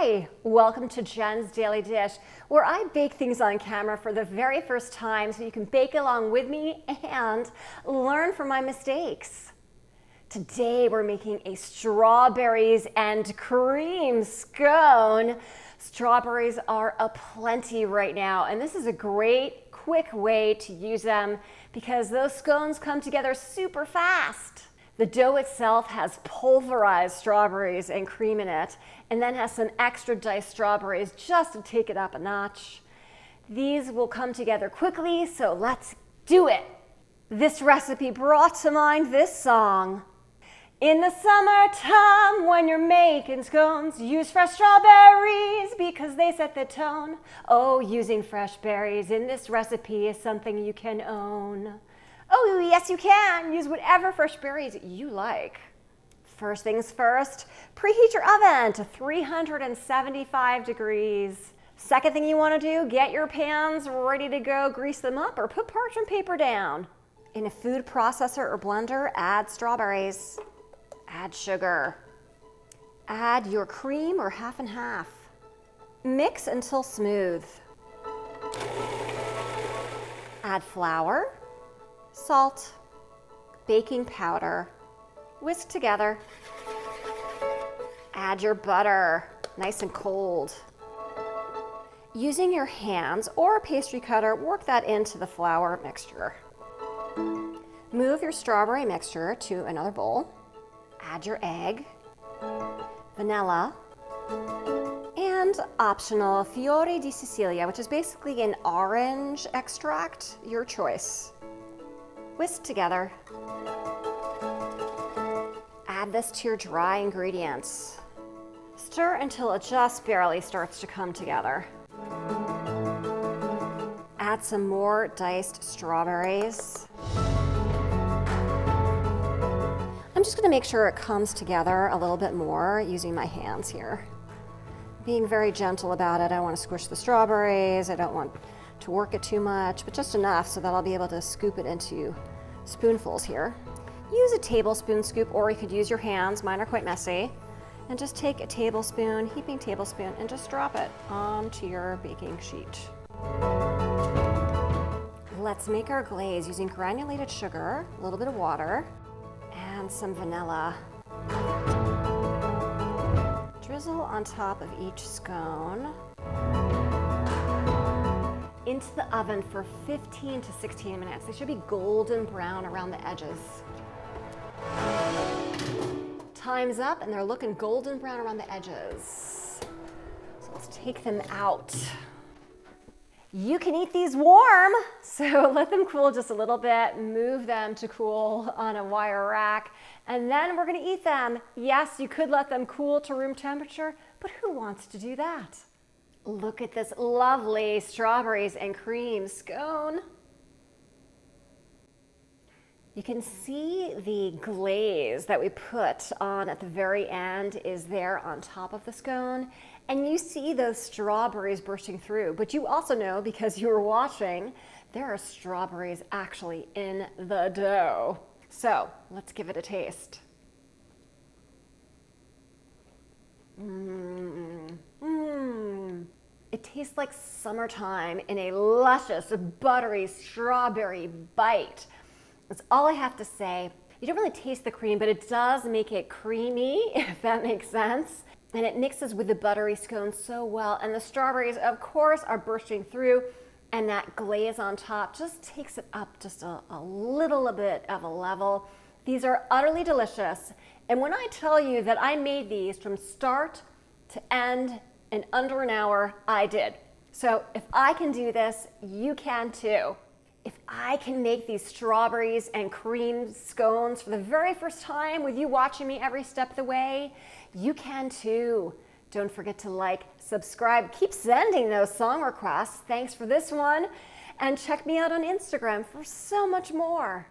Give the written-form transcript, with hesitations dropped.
Hi, welcome to Jen's Daily Dish, where I bake things on camera for the very first time so you can bake along with me and learn from my mistakes. Today we're making a strawberries and cream scone. Strawberries are aplenty right now, and this is a great, quick way to use them because those scones come together super fast. The dough itself has pulverized strawberries and cream in it, and then has some extra diced strawberries just to take it up a notch. These will come together quickly, so let's do it. This recipe brought to mind this song. In the summertime, when you're making scones, use fresh strawberries because they set the tone. Oh, using fresh berries in this recipe is something you can own. Oh, yes, you can. Use whatever fresh berries you like. First things first, preheat your oven to 375 degrees. Second thing you want to do, get your pans ready to go, grease them up, or put parchment paper down. In a food processor or blender, add strawberries. Add sugar. Add your cream or half and half. Mix until smooth. Add flour, salt, baking powder, whisk together. Add your butter, nice and cold. Using your hands or a pastry cutter, work that into the flour mixture. Move your strawberry mixture to another bowl. Add your egg, vanilla, and optional fiori di Sicilia, which is basically an orange extract, your choice. Whisk together. Add this to your dry ingredients. Stir until it just barely starts to come together. Add some more diced strawberries. I'm just going to make sure it comes together a little bit more using my hands here. Being very gentle about it. I don't want to squish the strawberries. I don't want to work it too much, but just enough so that I'll be able to scoop it into spoonfuls here. Use a tablespoon scoop, or you could use your hands. Mine are quite messy. And just take a tablespoon, heaping tablespoon, and just drop it onto your baking sheet. Let's make our glaze using granulated sugar, a little bit of water, and some vanilla. Drizzle on top of each scone. Into the oven for 15 to 16 minutes. They should be golden brown around the edges. Time's up and they're looking golden brown around the edges. So let's take them out. You can eat these warm, so let them cool just a little bit, move them to cool on a wire rack, and then we're gonna eat them. Yes, you could let them cool to room temperature, but who wants to do that? Look at this lovely strawberries and cream scone. You can see the glaze that we put on at the very end is there on top of the scone, and you see those strawberries bursting through. But you also know, because you were watching, there are strawberries actually in the dough. So let's give it a taste. It tastes like summertime in a luscious, buttery strawberry bite. That's all I have to say. You don't really taste the cream, but it does make it creamy, if that makes sense. And it mixes with the buttery scone so well. And the strawberries, of course, are bursting through. And that glaze on top just takes it up just a little bit of a level. These are utterly delicious. And when I tell you that I made these from start to end in under an hour, I did. So if I can do this, you can too. If I can make these strawberries and cream scones for the very first time with you watching me every step of the way, you can too. Don't forget to like, subscribe, keep sending those song requests. Thanks for this one. And check me out on Instagram for so much more.